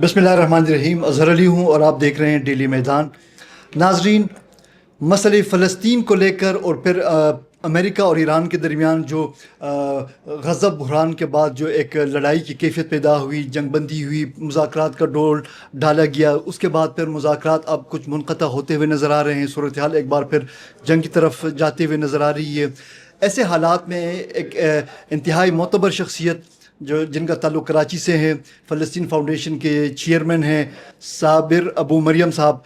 بسم اللہ الرحمن الرحیم. اظہر علی ہوں اور آپ دیکھ رہے ہیں ڈیلی میدان. ناظرین، مسئلہ فلسطین کو لے کر اور پھر امریکہ اور ایران کے درمیان جو غزہ بحران کے بعد جو ایک لڑائی کی کیفیت پیدا ہوئی، جنگ بندی ہوئی، مذاکرات کا ڈور ڈالا گیا، اس کے بعد پھر مذاکرات اب کچھ منقطع ہوتے ہوئے نظر آ رہے ہیں. صورتحال ایک بار پھر جنگ کی طرف جاتے ہوئے نظر آ رہی ہے. ایسے حالات میں ایک انتہائی معتبر شخصیت جن کا تعلق کراچی سے ہے، فلسطین فاؤنڈیشن کے چیئرمین ہیں صابر ابو مریم صاحب.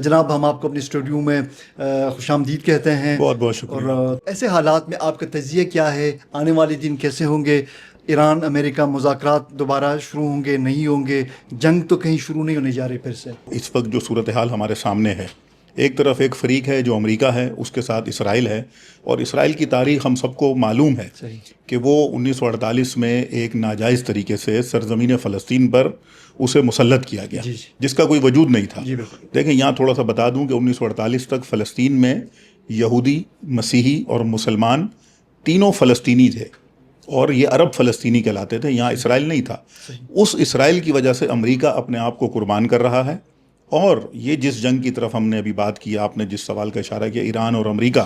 جناب، ہم آپ کو اپنی اسٹوڈیو میں خوش آمدید کہتے ہیں. بہت بہت شکریہ. اور ایسے حالات میں آپ کا تجزیہ کیا ہے؟ آنے والے دن کیسے ہوں گے؟ ایران امریکہ مذاکرات دوبارہ شروع ہوں گے، نہیں ہوں گے؟ جنگ تو کہیں شروع نہیں ہونے جا رہی پھر سے. اس وقت جو صورتحال ہمارے سامنے ہے، ایک طرف ایک فریق ہے جو امریکہ ہے، اس کے ساتھ اسرائیل ہے. اور اسرائیل کی تاریخ ہم سب کو معلوم ہے کہ وہ 1948 میں ایک ناجائز طریقے سے سرزمین فلسطین پر اسے مسلط کیا گیا، جس کا کوئی وجود نہیں تھا. دیکھیں، یہاں تھوڑا سا بتا دوں کہ 1948 تک فلسطین میں یہودی، مسیحی اور مسلمان تینوں فلسطینی تھے، اور یہ عرب فلسطینی کہلاتے تھے. یہاں اسرائیل نہیں تھا. اس اسرائیل کی وجہ سے امریکہ اپنے آپ کو قربان کر رہا ہے. اور یہ جس جنگ کی طرف ہم نے ابھی بات کی، آپ نے جس سوال کا اشارہ کیا، ایران اور امریکہ،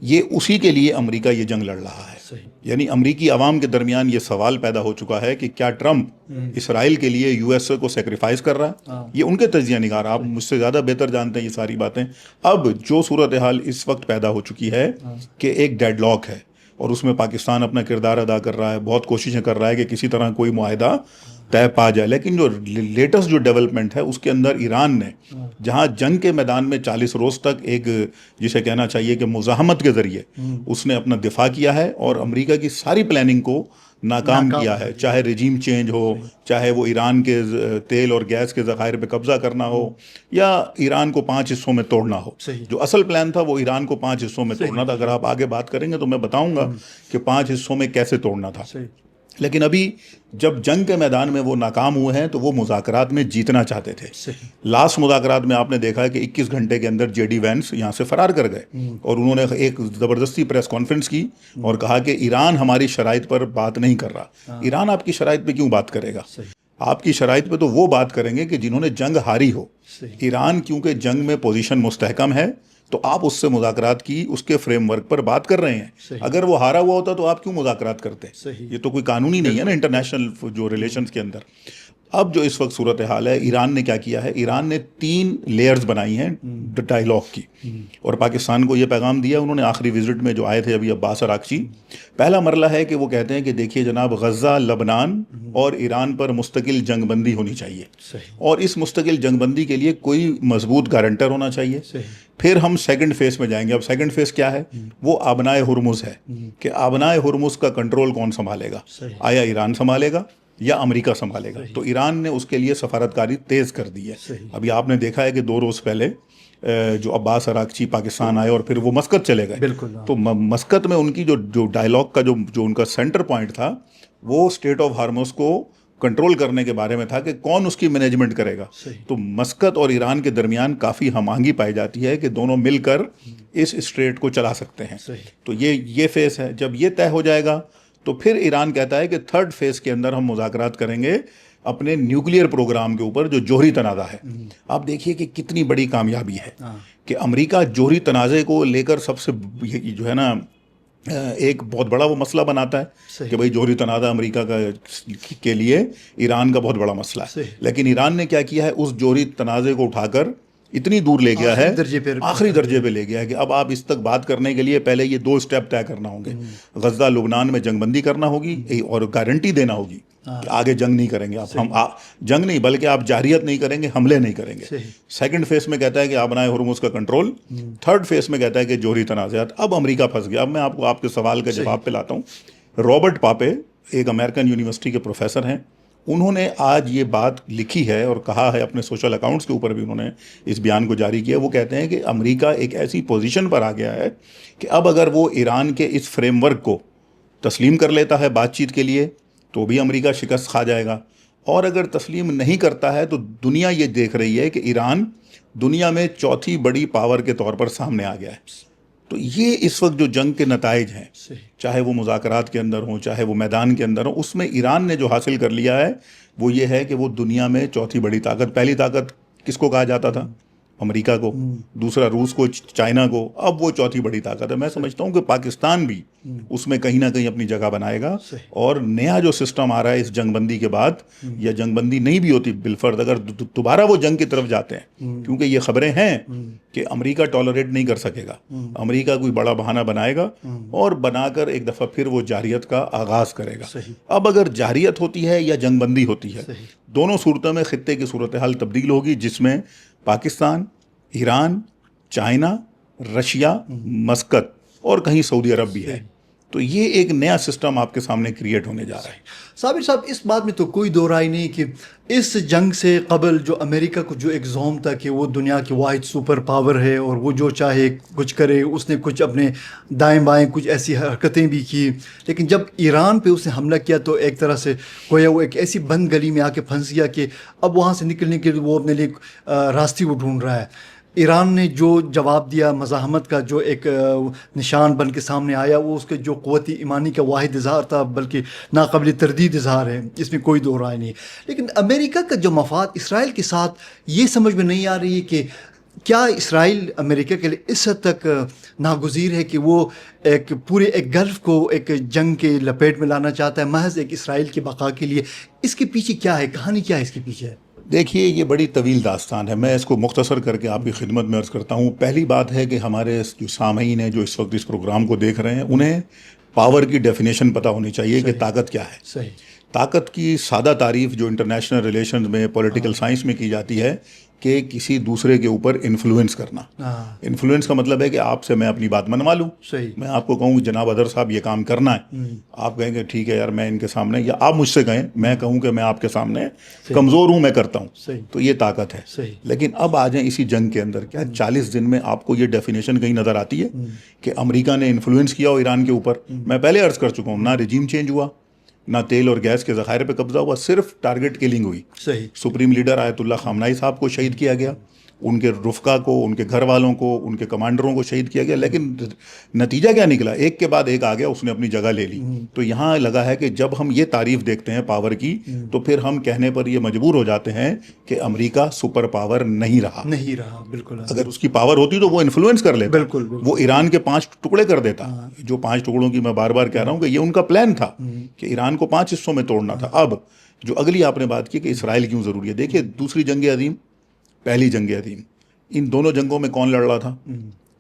یہ اسی کے لیے امریکہ یہ جنگ لڑ رہا ہے. یعنی امریکی عوام کے درمیان یہ سوال پیدا ہو چکا ہے کہ کیا ٹرمپ اسرائیل کے لیے یو ایس اے کو سیکریفائز کر رہا ہے؟ یہ ان کے تجزیہ نگار، آپ مجھ سے زیادہ بہتر جانتے ہیں یہ ساری باتیں. اب جو صورتحال اس وقت پیدا ہو چکی ہے کہ ایک ڈیڈ لاک ہے، اور اس میں پاکستان اپنا کردار ادا کر رہا ہے، بہت کوششیں کر رہا ہے کہ کسی طرح کوئی معاہدہ طے پا جائے. لیکن جو لیٹسٹ جو ڈیولپمنٹ ہے اس کے اندر ایران نے جہاں جنگ کے میدان میں 40 روز تک ایک جسے کہنا چاہیے کہ مزاحمت کے ذریعے اس نے اپنا دفاع کیا ہے، اور امریکہ کی ساری پلاننگ کو ناکام کیا ہے. چاہے رجیم چینج ہو، چاہے وہ ایران کے تیل اور گیس کے ذخائر پہ قبضہ کرنا ہو، یا ایران کو 5 حصوں میں توڑنا ہو. جو اصل پلان تھا وہ ایران کو 5 حصوں میں توڑنا تھا. اگر آپ آگے بات کریں گے تو میں بتاؤں گا کہ 5 حصوں میں کیسے توڑنا تھا. لیکن ابھی جب جنگ کے میدان میں وہ ناکام ہوئے ہیں تو وہ مذاکرات میں جیتنا چاہتے تھے. لاسٹ مذاکرات میں آپ نے دیکھا ہے کہ 21 گھنٹے کے اندر جے ڈی وینس یہاں سے فرار کر گئے، اور انہوں نے ایک زبردستی پریس کانفرنس کی اور کہا کہ ایران ہماری شرائط پر بات نہیں کر رہا. ایران آپ کی شرائط پہ کیوں بات کرے گا؟ آپ کی شرائط پہ تو وہ بات کریں گے کہ جنہوں نے جنگ ہاری ہو. ایران کیونکہ جنگ میں پوزیشن مستحکم ہے تو آپ اس سے مذاکرات کی اس کے فریم ورک پر بات کر رہے ہیں. اگر وہ ہارا ہوا ہوتا تو آپ کیوں مذاکرات کرتے؟ یہ تو کوئی قانونی نہیں ہے نا انٹرنیشنل جو ریلیشنز کے اندر. اب جو اس وقت صورتحال ہے، ایران نے کیا کیا ہے، ایران نے 3 لیئرز بنائی ہیں ڈائیلاگ کی، اور پاکستان کو یہ پیغام دیا. انہوں نے آخری وزٹ میں جو آئے تھے ابھی عباس اراغچی، پہلا مرحلہ ہے کہ وہ کہتے ہیں کہ دیکھیے جناب، غزہ، لبنان اور ایران پر مستقل جنگ بندی ہونی چاہیے، اور اس مستقل جنگ بندی کے لیے کوئی مضبوط گارنٹر ہونا چاہیے. پھر ہم سیکنڈ فیز میں جائیں گے. اب سیکنڈ فیز کیا ہے؟ وہ آبنائے ہرمز ہے، کہ آبنائے ہرمز کا کنٹرول کون سنبھالے گا؟ آیا ایران سنبھالے گا یا امریکہ سنبھالے گا؟ تو ایران نے اس کے لیے سفارتکاری تیز کر دی ہے. ابھی آپ نے دیکھا ہے کہ 2 روز پہلے جو عباس اراغچی پاکستان آئے اور پھر وہ مسقط چلے گئے. تو مسقط میں ان کی جو ڈائیلاگ کا جو ان کا سینٹر پوائنٹ تھا، وہ اسٹریٹ آف ہارمز کو کنٹرول کرنے کے بارے میں تھا کہ کون اس کی مینجمنٹ کرے گا. تو مسقط اور ایران کے درمیان کافی ہم آہنگی پائی جاتی ہے کہ دونوں مل کر اس اسٹریٹ کو چلا سکتے ہیں. تو یہ فیز ہے. جب یہ طے ہو جائے گا تو پھر ایران کہتا ہے کہ تھرڈ فیز کے اندر ہم مذاکرات کریں گے اپنے نیوکلیئر پروگرام کے اوپر جو جوہری تنازع ہے. آپ دیکھیے کہ کتنی بڑی کامیابی ہے کہ امریکہ جوہری تنازع کو لے کر سب سے جو ہے نا ایک بہت بڑا وہ مسئلہ بناتا ہے کہ بھئی جوہری تنازع امریکہ کے لیے ایران کا بہت بڑا مسئلہ ہے. لیکن ایران نے کیا کیا ہے، اس جوہری تنازع کو اٹھا کر اتنی دور لے گیا ہے، آخری درجے پہ لے گیا ہے کہ اب آپ اس تک بات کرنے کے لیے پہلے یہ 2 اسٹیپ طے کرنا ہوں گے. غزہ، لبنان میں جنگ بندی کرنا ہوگی اور گارنٹی دینا ہوگی کہ آگے جنگ نہیں کریں گے آپ. ہم جنگ نہیں بلکہ آپ جارحیت نہیں کریں گے، حملے نہیں کریں گے. سیکنڈ فیز میں کہتا ہے کہ آبنائے ہرمز کا کنٹرول. تھرڈ فیز میں کہتا ہے کہ جوہری تنازعات. اب امریکہ پھنس گیا. اب میں آپ کے سوال کا جواب پہ لاتا ہوں. رابرٹ پاپے ایک امریکن یونیورسٹی کے پروفیسر ہیں. انہوں نے آج یہ بات لکھی ہے اور کہا ہے اپنے سوشل اکاؤنٹس کے اوپر بھی انہوں نے اس بیان کو جاری کیا. وہ کہتے ہیں کہ امریکہ ایک ایسی پوزیشن پر آ گیا ہے کہ اب اگر وہ ایران کے اس فریم ورک کو تسلیم کر لیتا ہے بات چیت کے لیے تو بھی امریکہ شکست کھا جائے گا، اور اگر تسلیم نہیں کرتا ہے تو دنیا یہ دیکھ رہی ہے کہ ایران دنیا میں 4تھی بڑی پاور کے طور پر سامنے آ گیا ہے. تو یہ اس وقت جو جنگ کے نتائج ہیں، صحیح. چاہے وہ مذاکرات کے اندر ہوں، چاہے وہ میدان کے اندر ہوں، اس میں ایران نے جو حاصل کر لیا ہے وہ یہ ہے کہ وہ دنیا میں چوتھی بڑی طاقت، پہلی طاقت کس کو کہا جاتا تھا؟ امریکہ کو، دوسرا روس کو، چائنا کو، اب وہ چوتھی بڑی طاقت ہے. میں سمجھتا ہوں کہ پاکستان بھی اس میں کہیں نہ کہیں اپنی جگہ بنائے گا. اور نیا جو سسٹم آ رہا ہے اس جنگ بندی کے بعد، یا جنگ بندی نہیں بھی ہوتی بالفرض، اگر دوبارہ وہ جنگ کی طرف جاتے ہیں، کیونکہ یہ خبریں ہیں کہ امریکہ ٹالریٹ نہیں کر سکے گا، امریکہ کوئی بڑا بہانہ بنائے گا اور بنا کر ایک دفعہ پھر وہ جارحیت کا آغاز کرے گا. اب اگر جارحیت ہوتی ہے یا جنگ بندی ہوتی ہے، دونوں صورتوں میں خطے کی صورتحال تبدیل ہوگی، جس میں Pakistan, Iran, China, Russia, Muscat اور کہیں سعودی عرب بھی ہے. تو یہ ایک نیا سسٹم آپ کے سامنے کریٹ ہونے جا رہا ہے. صابر صاحب، اس بات میں تو کوئی دو رائے نہیں کہ اس جنگ سے قبل جو امریکہ کو جو ایک زوم تھا کہ وہ دنیا کی واحد سپر پاور ہے اور وہ جو چاہے کچھ کرے، اس نے کچھ اپنے دائیں بائیں کچھ ایسی حرکتیں بھی کی، لیکن جب ایران پہ اس نے حملہ کیا تو ایک طرح سے گویا وہ ایک ایسی بند گلی میں آ کے پھنس گیا کہ اب وہاں سے نکلنے کے لیے وہ اپنے لیے راستے وہ ڈھونڈ رہا ہے. ایران نے جو جواب دیا، مزاحمت کا جو ایک نشان بن کے سامنے آیا، وہ اس کے جو قوت ایمانی کا واحد اظہار تھا، بلکہ ناقابل تردید اظہار ہے، اس میں کوئی دو رائے نہیں. لیکن امریکہ کا جو مفاد اسرائیل کے ساتھ، یہ سمجھ میں نہیں آ رہی ہے کہ کیا اسرائیل امریکہ کے لیے اس حد تک ناگزیر ہے کہ وہ ایک پورے ایک گلف کو ایک جنگ کے لپیٹ میں لانا چاہتا ہے محض ایک اسرائیل کی بقا کے لیے. اس کے پیچھے کیا ہے، کہانی کیا ہے اس کے پیچھے ہے؟ دیکھیے، یہ بڑی طویل داستان ہے، میں اس کو مختصر کر کے آپ کی خدمت میں عرض کرتا ہوں. پہلی بات ہے کہ ہمارے جو سامعین ہیں جو اس وقت اس پروگرام کو دیکھ رہے ہیں، انہیں پاور کی ڈیفینیشن پتہ ہونی چاہیے کہ طاقت کیا ہے. صحیح. طاقت کی سادہ تعریف جو انٹرنیشنل ریلیشنز میں، پولیٹیکل سائنس میں کی جاتی ہے کہ کسی دوسرے کے اوپر انفلوئنس کرنا. انفلوئنس کا مطلب ہے کہ آپ سے میں اپنی بات منوا لوں. صحیح. میں آپ کو کہوں کہ جناب اظہر صاحب یہ کام کرنا ہے، آپ کہیں گے ٹھیک ہے یار میں ان کے سامنے، یا آپ مجھ سے کہیں، میں کہوں کہ میں آپ کے سامنے کمزور ہوں، میں کرتا ہوں. صحیح. تو یہ طاقت ہے. صحیح. لیکن اب آ جائیں اسی جنگ کے اندر، کیا 40 دن میں آپ کو یہ ڈیفینیشن کہیں نظر آتی ہے کہ امریکہ نے انفلوئنس کیا ہو ایران کے اوپر؟ میں پہلے عرض کر چکا ہوں، نہ رجیم چینج ہوا، نہ تیل اور گیس کے ذخائر پہ قبضہ ہوا، صرف ٹارگٹ کلنگ ہوئی. صحیح. سپریم لیڈر آیت اللہ خامنائی صاحب کو شہید کیا گیا، ان کے رفقا کو، ان کے گھر والوں کو، ان کے کمانڈروں کو شہید کیا گیا. لیکن نتیجہ کیا نکلا؟ ایک کے بعد ایک آ گیا، اس نے اپنی جگہ لے لی. تو یہاں لگا ہے کہ جب ہم یہ تعریف دیکھتے ہیں پاور کی، تو پھر ہم کہنے پر یہ مجبور ہو جاتے ہیں کہ امریکہ سپر پاور نہیں رہا. بالکل. اگر اس کی پاور ہوتی تو وہ انفلوئنس کر لیتا. بالکل. وہ ایران کے 5 ٹکڑے کر دیتا. جو 5 ٹکڑوں کی میں بار بار کہہ رہا ہوں کہ یہ ان کا پلان تھا کہ ایران کو 5 حصوں میں توڑنا تھا. اب جو اگلی آپ نے بات کی کہ اسرائیل کیوں ضروری ہے، دیکھیے دوسری جنگ عظیم، پہلی جنگ عظیم، ان دونوں جنگوں میں کون لڑ رہا تھا؟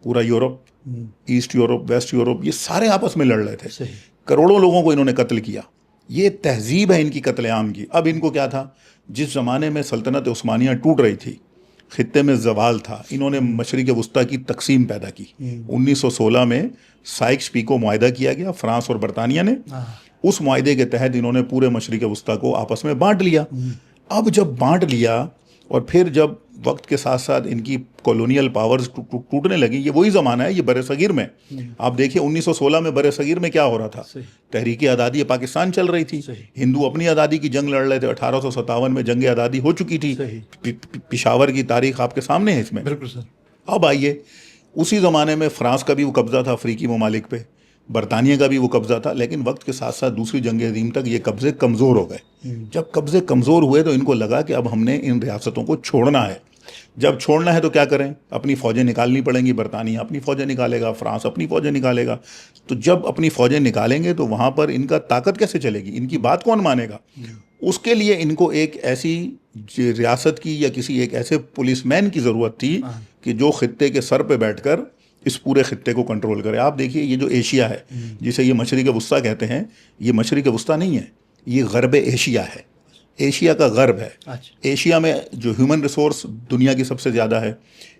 پورا Europe, east Europe, west Europe, یہ سارے آپس میں لڑ رہے تھے. کروڑوں لوگوں کو انہوں نے قتل کیا. یہ تہذیب ہے ان کی قتل عام کی. اب ان کو کیا تھا؟ جس زمانے میں سلطنت عثمانیہ ٹوٹ رہی تھی، خطے میں زوال تھا، انہوں نے مشرق وسطیٰ کی تقسیم پیدا کی. 1916 میں سائکس پیکو معاہدہ کیا گیا فرانس اور برطانیہ نے. اس معاہدے کے تحت انہوں نے پورے مشرق وسطیٰ کو آپس میں بانٹ لیا. اب جب بانٹ لیا اور پھر جب وقت کے ساتھ ساتھ ان کی کالونیل پاورز ٹوٹنے لگیں، یہ وہی زمانہ ہے، یہ بر صغیر میں آپ دیکھیں 1916 میں بر صغیر میں کیا ہو رہا تھا؟ تحریک آزادی پاکستان چل رہی تھی، ہندو اپنی آزادی کی جنگ لڑ رہے تھے. 1857 میں جنگ آزادی ہو چکی تھی. پشاور کی تاریخ آپ کے سامنے ہے اس میں. بالکل سر. اب آئیے، اسی زمانے میں فرانس کا بھی وہ قبضہ تھا افریقی ممالک پہ، برطانیہ کا بھی وہ قبضہ تھا. لیکن وقت کے ساتھ ساتھ دوسری جنگ عظیم تک یہ قبضے کمزور ہو گئے. جب قبضے کمزور ہوئے تو ان کو لگا کہ اب ہم نے ان ریاستوں کو چھوڑنا ہے. جب چھوڑنا ہے تو کیا کریں؟ اپنی فوجیں نکالنی پڑیں گی. برطانیہ اپنی فوجیں نکالے گا، فرانس اپنی فوجیں نکالے گا. تو جب اپنی فوجیں نکالیں گے تو وہاں پر ان کا طاقت کیسے چلے گی؟ ان کی بات کون مانے گا؟ اس کے لیے ان کو ایک ایسی ریاست کی یا کسی ایک ایسے پولیس مین کی ضرورت تھی کہ جو خطے کے سر پہ بیٹھ کر اس پورے خطے کو کنٹرول کرے. آپ دیکھیے یہ جو ایشیا ہے، جسے یہ مشرق وسطیٰ کہتے ہیں، یہ مشرق وسطیٰ نہیں ہے، یہ غرب ایشیا ہے. ایشیا کا غرب ہے. ایشیا میں جو ہیومن ریسورس دنیا کی سب سے زیادہ ہے،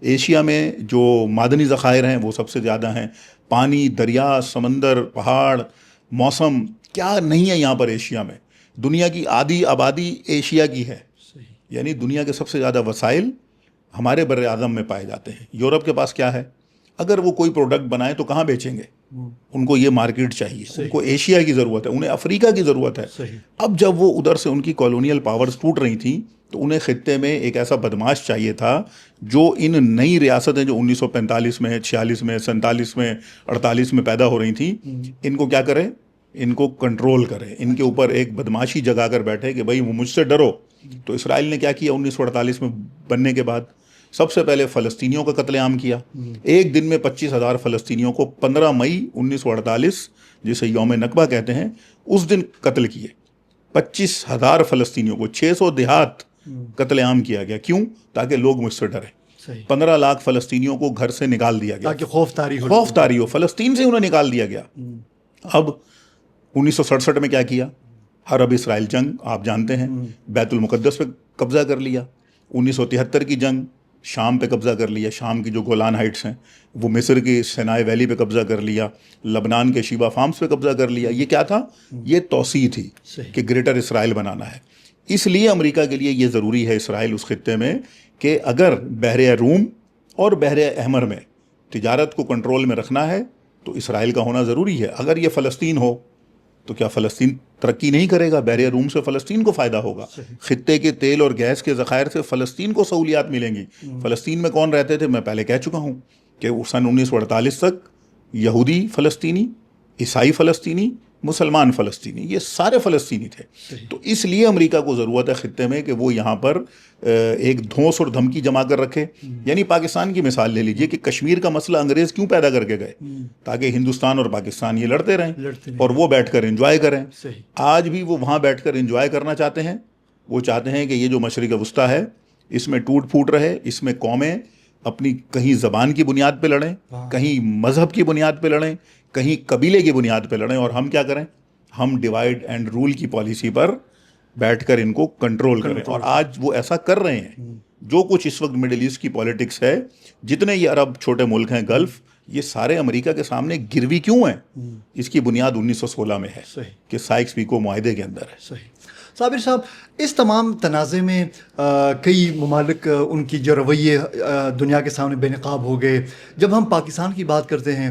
ایشیا میں جو معدنی ذخائر ہیں وہ سب سے زیادہ ہیں. پانی، دریا، سمندر، پہاڑ، موسم، کیا نہیں ہے یہاں پر ایشیا میں. دنیا کی آدھی آبادی ایشیا کی ہے. یعنی دنیا کے سب سے زیادہ وسائل ہمارے بر اعظم میں پائے جاتے ہیں. یورپ کے پاس کیا ہے؟ اگر وہ کوئی پروڈکٹ بنائے تو کہاں بیچیں گے؟ ان کو یہ مارکیٹ چاہیے, ان کو ایشیا کی ضرورت ہے, انہیں افریقہ کی ضرورت ہے. اب جب وہ ادھر سے ان کی کالونیل پاورز ٹوٹ رہی تھیں تو انہیں خطے میں ایک ایسا بدماش چاہیے تھا جو ان نئی ریاستیں جو 1945 میں 46 میں 47 میں 48 میں پیدا ہو رہی تھیں, ان کو کیا کرے, ان کو کنٹرول کرے, ان کے اوپر ایک بدماشی جگا کر بیٹھے کہ بھائی وہ مجھ سے ڈرو. تو اسرائیل نے کیا کیا 1948 میں بننے کے بعد, سب سے پہلے فلسطینیوں کا قتل عام کیا. ایک دن میں 25,000 فلسطینیوں کو 15 مئی 1948 جسے یوم نکبہ کہتے ہیں اس دن قتل کیے. 25,000 فلسطینیوں کو 600 دیہات قتل عام کیا گیا. کیوں؟ تاکہ لوگ مجھ سے ڈریں. 15 لاکھ فلسطینیوں کو گھر سے نکال دیا گیا تاکہ خوف طاری ہو. فلسطین سے انہیں نکال دیا گیا. اب 1967 میں کیا کیا, عرب اسرائیل جنگ آپ جانتے ہیں, بیت المقدس پہ قبضہ کر لیا. 1973 کی جنگ, شام پہ قبضہ کر لیا, شام کی جو گولان ہائٹس ہیں وہ مصر کی سینائے ویلی پہ قبضہ کر لیا, لبنان کے شیبہ فارمز پہ قبضہ کر لیا. یہ کیا تھا؟ یہ توسیع تھی کہ گریٹر اسرائیل بنانا ہے. اس لیے امریکہ کے لیے یہ ضروری ہے اسرائیل اس خطے میں کہ اگر بحر روم اور بحر احمر میں تجارت کو کنٹرول میں رکھنا ہے تو اسرائیل کا ہونا ضروری ہے. اگر یہ فلسطین ہو تو کیا فلسطین ترقی نہیں کرے گا؟ بحر روم سے فلسطین کو فائدہ ہوگا, خطے کے تیل اور گیس کے ذخائر سے فلسطین کو سہولیات ملیں گی. فلسطین میں کون رہتے تھے؟ میں پہلے کہہ چکا ہوں کہ سن 1948 تک یہودی فلسطینی, عیسائی فلسطینی, مسلمان فلسطینی, یہ سارے فلسطینی تھے. تو اس لیے امریکہ کو ضرورت ہے خطے میں کہ وہ یہاں پر ایک دھونس اور دھمکی جما کر رکھے. یعنی پاکستان کی مثال لے لیجئے کہ کشمیر کا مسئلہ انگریز کیوں پیدا کر کے گئے؟ تاکہ ہندوستان اور پاکستان یہ لڑتے رہیں اور وہ بیٹھ کر انجوائے کریں. آج بھی وہ وہاں بیٹھ کر انجوائے کرنا چاہتے ہیں. وہ چاہتے ہیں کہ یہ جو مشرق وسطیٰ ہے اس میں ٹوٹ پھوٹ رہے, اس میں قومیں اپنی کہیں زبان کی بنیاد پہ لڑیں, کہیں مذہب کی بنیاد پہ لڑیں, کہیں قبیلے کی بنیاد پہ لڑیں, اور ہم کیا کریں؟ ہم ڈیوائڈ اینڈ رول کی پالیسی پر بیٹھ کر ان کو کنٹرول کریں. اور آج وہ ایسا کر رہے ہیں. جو کچھ اس وقت مڈل ایسٹ کی پالیٹکس ہے, جتنے یہ عرب چھوٹے ملک ہیں گلف, یہ سارے امریکہ کے سامنے گروی کیوں ہیں؟ اس کی بنیاد 1916 میں ہے کہ سائکس پیکو معاہدے کے اندر ہے. صابر صاحب, اس تمام تنازع میں کئی ممالک ان کی جو رویے دنیا کے سامنے بے نقاب ہو گئے. جب ہم پاکستان کی بات کرتے ہیں,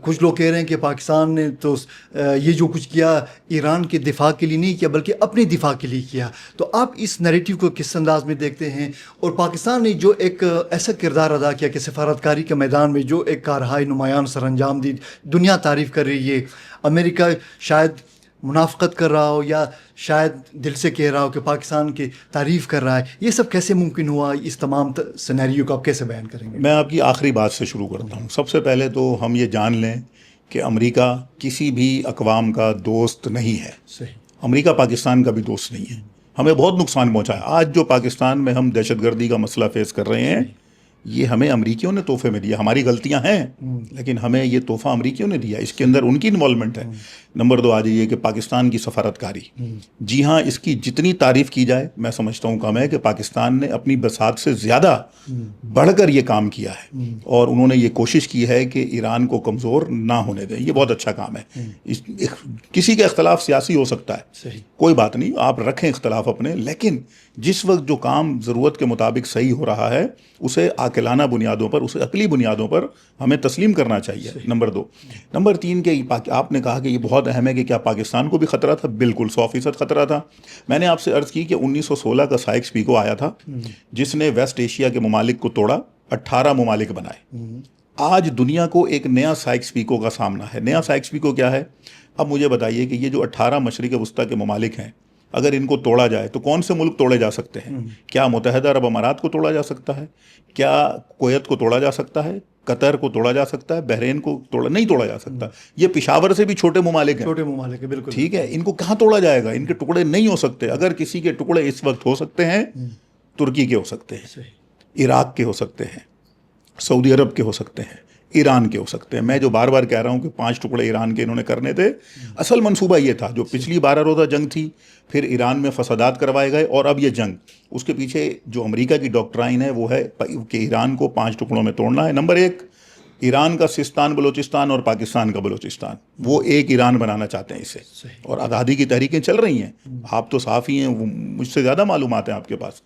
کچھ لوگ کہہ رہے ہیں کہ پاکستان نے تو یہ جو کچھ کیا ایران کے دفاع کے لیے نہیں کیا بلکہ اپنے دفاع کے لیے کیا. تو آپ اس نیریٹیو کو کس انداز میں دیکھتے ہیں؟ اور پاکستان نے جو ایک ایسا کردار ادا کیا کہ سفارتکاری کے میدان میں جو ایک کارہائی نمایاں سر انجام دی, دنیا تعریف کر رہی ہے. امریکہ شاید منافقت کر رہا ہو یا شاید دل سے کہہ رہا ہو کہ پاکستان کی تعریف کر رہا ہے. یہ سب کیسے ممکن ہوا؟ اس تمام سینیریو کو آپ کیسے بیان کریں گے؟ میں آپ کی آخری بات سے شروع کرتا ہوں. سب سے پہلے تو ہم یہ جان لیں کہ امریکہ کسی بھی اقوام کا دوست نہیں ہے. امریکہ پاکستان کا بھی دوست نہیں ہے. ہمیں بہت نقصان پہنچا ہے. آج جو پاکستان میں ہم دہشت گردی کا مسئلہ فیس کر رہے ہیں, یہ ہمیں امریکیوں نے تحفے میں دیا. ہماری غلطیاں ہیں لیکن ہمیں یہ تحفہ امریکیوں نے دیا. اس کے اندر ان کی انوالومنٹ ہے. نمبر 2 آ جائیے کہ پاکستان کی سفارتکاری, جی ہاں, اس کی جتنی تعریف کی جائے میں سمجھتا ہوں کم ہے. کہ پاکستان نے اپنی بساط سے زیادہ بڑھ کر یہ کام کیا ہے اور انہوں نے یہ کوشش کی ہے کہ ایران کو کمزور نہ ہونے دیں. یہ بہت اچھا کام ہے. کسی کا اختلاف سیاسی ہو سکتا ہے, کوئی بات نہیں, آپ رکھیں اختلاف اپنے, لیکن جس وقت جو کام ضرورت کے مطابق صحیح ہو رہا ہے اسے عاقلانہ بنیادوں پر, اسے عقلی بنیادوں پر ہمیں تسلیم کرنا چاہیے. نمبر 2. نمبر 3 کہ آپ نے کہا کہ یہ بہت اہم ہے کہ کیا پاکستان کو بھی خطرہ تھا؟ بالکل 100% خطرہ تھا. میں نے آپ سے عرض کی کہ 1916 کا سائکس پیکو آیا تھا جس نے ویسٹ ایشیا کے ممالک کو توڑا, 18 ممالک بنائے. آج دنیا کو ایک نیا سائکس پیکو کا سامنا ہے. نیا سائکس پیکو کیا ہے؟ اب مجھے بتائیے کہ یہ جو 18 مشرق وسطیٰ کے ممالک ہیں, اگر ان کو توڑا جائے تو کون سے ملک توڑے جا سکتے ہیں؟ کیا متحدہ عرب امارات کو توڑا جا سکتا ہے؟ کیا کویت کو توڑا جا سکتا ہے؟ قطر کو توڑا جا سکتا ہے؟ بحرین کو نہیں توڑا جا سکتا. یہ پشاور سے بھی چھوٹے ممالک ہیں. چھوٹے ممالک ہیں, بالکل ٹھیک ہے. ان کو کہاں توڑا جائے گا؟ ان کے ٹکڑے نہیں ہو سکتے. اگر کسی کے ٹکڑے اس وقت ہو سکتے ہیں, ترکی کے ہو سکتے ہیں, عراق کے ہو سکتے ہیں, سعودی عرب کے ہو سکتے ہیں, ایران کے ہو سکتے ہیں. میں جو بار بار کہہ رہا ہوں کہ 5 ٹکڑے ایران کے انہوں نے کرنے تھے, اصل منصوبہ یہ تھا. جو پچھلی 12 روزہ جنگ تھی, پھر ایران میں فسادات کروائے گئے, اور اب یہ جنگ, اس کے پیچھے جو امریکہ کی ڈاکٹرائن ہے وہ ہے کہ ایران کو 5 ٹکڑوں میں توڑنا ہے. نمبر 1, ایران کا سستان بلوچستان اور پاکستان کا بلوچستان، وہ ایک ایران بنانا چاہتے ہیں اسے، اور آزادی کی تحریکیں چل رہی ہیں، آپ تو صحافی ہیں، مجھ سے زیادہ معلومات ہیں آپ کے پاس۔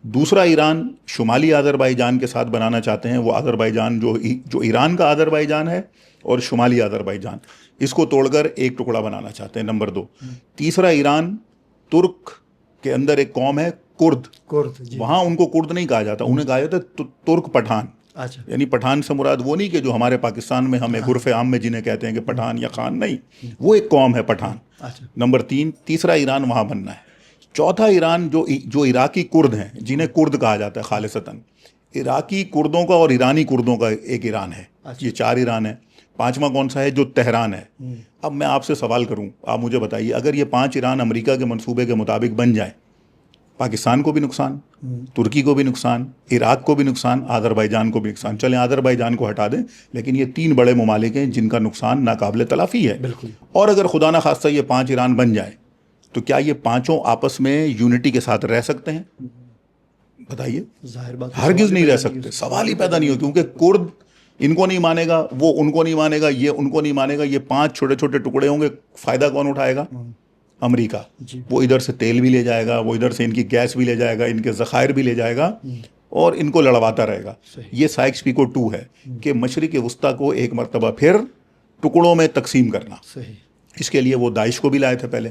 دوسرا ایران شمالی آذربائیجان کے ساتھ بنانا چاہتے ہیں، وہ آذربائیجان جو ایران کا آذربائیجان ہے اور شمالی آذربائیجان، اس کو توڑ کر ایک ٹکڑا بنانا چاہتے ہیں، نمبر 2۔ تیسرا ایران ترک کے اندر ایک قوم ہے کرد، وہاں ان کو کرد نہیں کہا جاتا، انہیں کہا جاتا ہے ترک پٹھان، یعنی پٹھان سے مراد وہ نہیں کہ جو ہمارے پاکستان میں ہمیں عرف عام میں جنہیں کہتے ہیں کہ پٹھان یا خان، نہیں، وہ ایک قوم ہے پٹھان۔ نمبر 3، تیسرا ایران وہاں بننا ہے۔ چوتھا ایران جو عراقی کرد ہیں، جنہیں کرد کہا جاتا ہے خالصتاً، عراقی کردوں کا اور ایرانی کردوں کا ایک ایران ہے، یہ 4 ایران ہیں۔ 5واں کون سا ہے؟ جو تہران ہے۔ اب میں آپ سے سوال کروں، آپ مجھے بتائیے، اگر یہ 5 ایران امریکہ کے منصوبے کے مطابق بن جائیں، پاکستان کو بھی نقصان، ترکی کو بھی نقصان، عراق کو بھی نقصان، آذربائیجان کو بھی نقصان۔ چلیں آذربائیجان کو ہٹا دیں، لیکن یہ 3 بڑے ممالک ہیں جن کا نقصان ناقابل تلافی ہے۔ اور اگر خدا نہ خواستہ یہ 5 ایران بن جائیں تو کیا یہ 5 آپس میں یونٹی کے ساتھ رہ سکتے ہیں؟ بتائیے، ہرگز نہیں رہ سکتے، سوال ہی پیدا نہیں ہو، کیونکہ کرد ان کو نہیں مانے گا، وہ ان کو نہیں مانے گا، یہ ان کو نہیں مانے گا، یہ 5 چھوٹے چھوٹے ٹکڑے ہوں گے، فائدہ کون اٹھائے گا؟ امریکہ۔ وہ ادھر سے تیل بھی لے جائے گا، وہ ادھر سے ان کی گیس بھی لے جائے گا، ان کے ذخائر بھی لے جائے گا، اور ان کو لڑواتا رہے گا۔ یہ سائکس پیکو 2 ہے کہ مشرق وسطیٰ کو ایک مرتبہ پھر ٹکڑوں میں تقسیم کرنا۔ اس کے لیے وہ داعش کو بھی لائے تھے پہلے،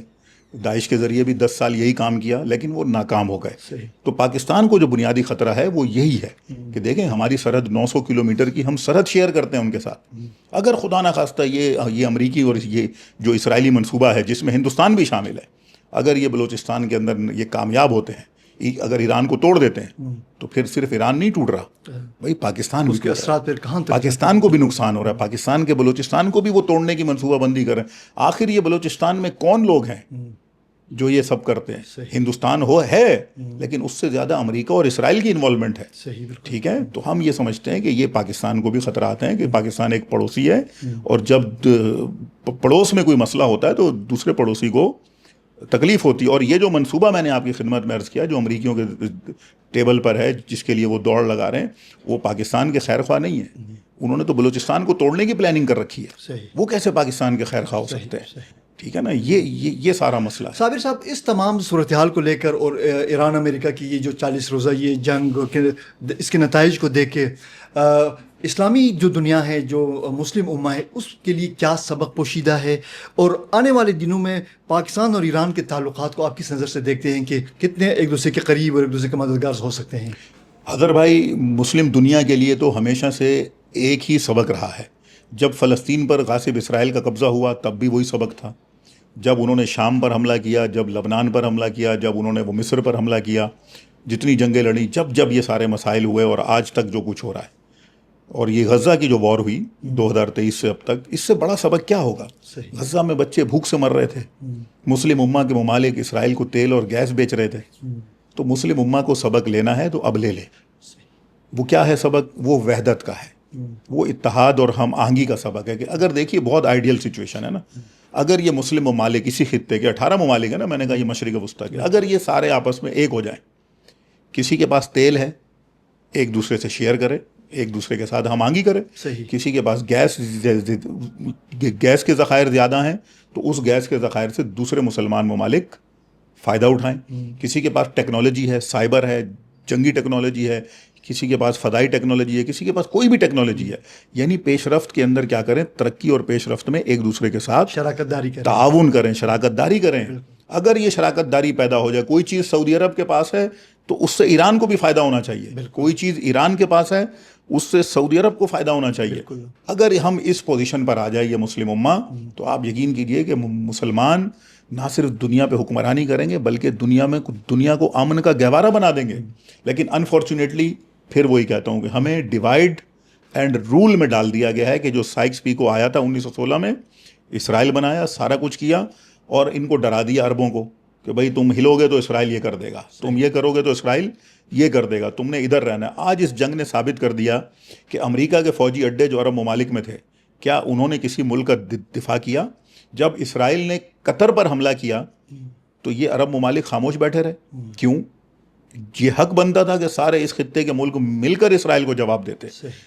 داعش کے ذریعے بھی 10 سال یہی کام کیا، لیکن وہ ناکام ہو گئے۔ تو پاکستان کو جو بنیادی خطرہ ہے وہ یہی ہے کہ دیکھیں ہماری سرحد 900 کلومیٹر کی، ہم سرحد شیئر کرتے ہیں ان کے ساتھ۔ اگر خدا نہ خواستہ یہ امریکی اور یہ جو اسرائیلی منصوبہ ہے جس میں ہندوستان بھی شامل ہے، اگر یہ بلوچستان کے اندر یہ کامیاب ہوتے ہیں، اگر ایران کو توڑ دیتے ہیں، تو پھر صرف ایران نہیں ٹوٹ رہا بھائی، پاکستان بھی، پاکستان کو بھی نقصان ہو رہا ہے، پاکستان کے بلوچستان کو بھی وہ توڑنے کی منصوبہ بندی کر رہے ہیں۔ آخر یہ بلوچستان میں کون لوگ ہیں جو یہ سب کرتے ہیں؟ ہندوستان ہے، لیکن اس سے زیادہ امریکہ اور اسرائیل کی انوالومنٹ ہے۔ ٹھیک ہے، تو ہم یہ سمجھتے ہیں کہ یہ پاکستان کو بھی خطرات ہیں، کہ پاکستان ایک پڑوسی ہے، اور جب پڑوس میں کوئی مسئلہ ہوتا ہے تو دوسرے پڑوسی کو تکلیف ہوتی ہے۔ اور یہ جو منصوبہ میں نے آپ کی خدمت میں عرض کیا، جو امریکیوں کے ٹیبل پر ہے، جس کے لیے وہ دوڑ لگا رہے ہیں، وہ پاکستان کے خیر خواہ نہیں ہے، انہوں نے تو بلوچستان کو توڑنے کی پلاننگ کر رکھی ہے، وہ کیسے پاکستان کے خیر خواہ ہو سکتے ہیں؟ ٹھیک ہے نا، یہ سارا مسئلہ ہے۔ صابر صاحب، اس تمام صورتحال کو لے کر اور ایران امریکہ کی یہ جو 40 روزہ یہ جنگ، اس کے نتائج کو دیکھ کے اسلامی جو دنیا ہے، جو مسلم امہ ہے، اس کے لیے کیا سبق پوشیدہ ہے؟ اور آنے والے دنوں میں پاکستان اور ایران کے تعلقات کو آپ کس نظر سے دیکھتے ہیں کہ کتنے ایک دوسرے کے قریب اور ایک دوسرے کے مددگار ہو سکتے ہیں؟ اظہر بھائی، مسلم دنیا کے لیے تو ہمیشہ سے ایک ہی سبق رہا ہے۔ جب فلسطین پر غاصب اسرائیل کا قبضہ ہوا تب بھی وہی سبق تھا، جب انہوں نے شام پر حملہ کیا، جب لبنان پر حملہ کیا، جب انہوں نے وہ مصر پر حملہ کیا، جتنی جنگیں لڑیں، جب یہ سارے مسائل ہوئے، اور آج تک جو کچھ ہو رہا ہے، اور یہ غزہ کی جو وار ہوئی 2023 سے اب تک، اس سے بڑا سبق کیا ہوگا؟ غزہ میں بچے بھوک سے مر رہے تھے، مسلم امہ کے ممالک اسرائیل کو تیل اور گیس بیچ رہے تھے، تو مسلم امہ کو سبق لینا ہے تو اب لے لے۔ وہ کیا ہے سبق؟ وہ وحدت کا ہے، وہ اتحاد اور ہم آہنگی کا سبق ہے۔ کہ اگر دیکھیے، بہت آئیڈیل سچویشن ہے نا، اگر یہ مسلم ممالک، اسی خطے کے 18 ممالک ہیں نا، میں نے کہا یہ مشرق وسطیٰ کے، اگر یہ سارے آپس میں ایک ہو جائیں، کسی کے پاس تیل ہے ایک دوسرے سے شیئر کرے، ایک دوسرے کے ساتھ ہم آہنگی کرے، کسی کے پاس گیس کے ذخائر زیادہ ہیں تو اس گیس کے ذخائر سے دوسرے مسلمان ممالک فائدہ اٹھائیں، کسی کے پاس ٹیکنالوجی ہے، سائبر ہے، جنگی ٹیکنالوجی ہے، کسی کے پاس فضائی ٹیکنالوجی ہے، کسی کے پاس کوئی بھی ٹیکنالوجی ہے، یعنی پیش رفت کے اندر کیا کریں؟ ترقی اور پیش رفت میں ایک دوسرے کے ساتھ شراکت داری کریں، تعاون کریں، شراکت داری کریں۔ اگر یہ شراکت داری پیدا ہو جائے، کوئی چیز سعودی عرب کے پاس ہے تو اس سے ایران کو بھی فائدہ ہونا چاہیے، کوئی چیز ایران کے پاس ہے اس سے سعودی عرب کو فائدہ ہونا چاہیے۔ اگر ہم اس پوزیشن پر آ جائے یہ مسلم امہ، تو آپ یقین کیجئے کہ مسلمان نہ صرف دنیا پہ حکمرانی کریں گے بلکہ دنیا کو امن کا گہوارہ بنا دیں گے۔ لیکن انفارچونیٹلی پھر وہی کہتا ہوں کہ ہمیں ڈیوائیڈ اینڈ رول میں ڈال دیا گیا ہے، کہ جو سائکس پیکو آیا تھا 1916 میں، اسرائیل بنایا، سارا کچھ کیا، اور ان کو ڈرا دیا عربوں کو کہ بھائی تم ہلو گے تو اسرائیل یہ کر دے گا، تم یہ کرو گے تو اسرائیل یہ کر دے گا، تم نے ادھر رہنا ہے۔ آج اس جنگ نے ثابت کر دیا کہ امریکہ کے فوجی اڈے جو عرب ممالک میں تھے، کیا انہوں نے کسی ملک کا دفاع کیا؟ جب اسرائیل نے قطر پر حملہ کیا تو یہ عرب ممالک خاموش بیٹھے رہے، کیوں؟ یہ حق بنتا تھا کہ سارے اس خطے کے ملک مل کر اسرائیل کو جواب دیتے.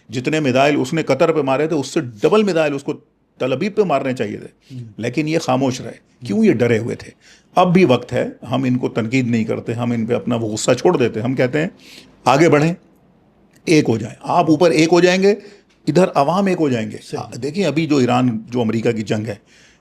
جتنے میزائل اس نے قطر پہ مارے تھے اس سے ڈبل میزائل اس کو تل ابیب پہ مارنے چاہیے تھے, لیکن یہ خاموش رہے. کیوں؟ یہ ڈرے ہوئے تھے. اب بھی وقت ہے, ہم ان کو تنقید نہیں کرتے, ہم ان پہ اپنا وہ غصہ چھوڑ دیتے. ہم کہتے ہیں آگے بڑھیں, ایک ہو جائیں. آپ اوپر ایک ہو جائیں گے, ادھر عوام ایک ہو جائیں گے. دیکھیں ابھی جو ایران جو امریکہ کی جنگ ہے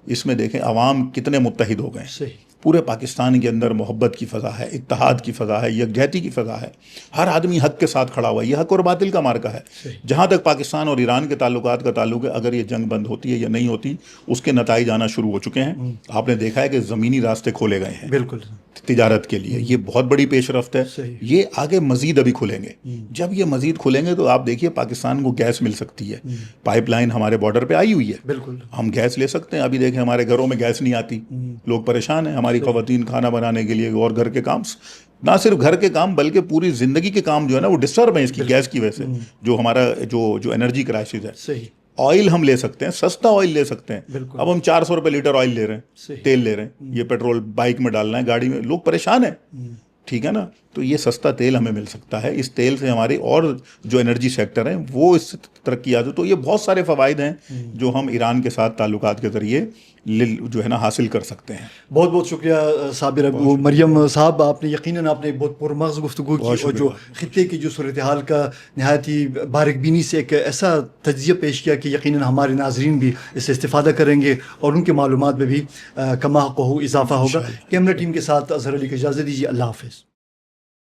اس میں دیکھیں عوام کتنے متحد ہو گئے ہیں. پورے پاکستان کے اندر محبت کی فضا ہے, اتحاد کی فضا ہے, یکجہتی کی فضا ہے. ہر آدمی حق کے ساتھ کھڑا ہوا ہے. یہ حق اور باطل کا مارکا ہے. جہاں تک پاکستان اور ایران کے تعلقات کا تعلق ہے, اگر یہ جنگ بند ہوتی ہے یا نہیں ہوتی, اس کے نتائج آنا شروع ہو چکے ہیں. آپ نے دیکھا ہے کہ زمینی راستے کھولے گئے ہیں بالکل تجارت کے لیے. یہ بہت بڑی پیش رفت ہے. یہ آگے مزید ابھی کھلیں گے. جب یہ مزید کھلیں گے تو آپ دیکھیے پاکستان کو گیس مل سکتی ہے. پائپ لائن ہمارے بارڈر پہ آئی ہوئی ہے, بالکل ہم گیس لے سکتے ہیں. ابھی دیکھیں ہمارے گھروں میں گیس نہیں آتی, لوگ پریشان ہیں. ہماری خواتین کھانا بنانے کے لیے اور گھر کے کام, نہ صرف گھر کے کام بلکہ پوری زندگی کے کام جو ہے نا وہ ڈسٹرب ہیں اس کی گیس کی وجہ سے. جو ہمارا جو انرجی کرائسس ہے. صحیح. آئل ہم لے سکتے ہیں, سستا آئل لے سکتے ہیں. اب ہم 400 روپے لیٹر آئل لے رہے ہیں, تیل لے رہے ہیں. یہ پیٹرول بائک میں ڈالنا ہے, گاڑی میں, لوگ پریشان ہیں. ٹھیک ہے نا, تو یہ سستا تیل ہمیں مل سکتا ہے. اس تیل سے ہماری اور جو انرجی سیکٹر ہیں وہ اس سے ترقیات. تو یہ بہت سارے فوائد ہیں جو ہم ایران کے ساتھ تعلقات کے ذریعے جو ہے نا حاصل کر سکتے ہیں. بہت بہت شکریہ صابر مریم صاحب, آپ نے یقیناً آپ نے بہت پرمغز گفتگو کی اور جو خطے کی جو صورتحال کا نہایت ہی باریک بینی سے ایک ایسا تجزیہ پیش کیا کہ یقیناً ہمارے ناظرین بھی اس سے استفادہ کریں گے اور ان کے معلومات میں بھی کما حق ہو اضافہ ہوگا. کیمرہ ٹیم کے ساتھ اظہر علی کو اجازت دیجیے. اللہ حافظ.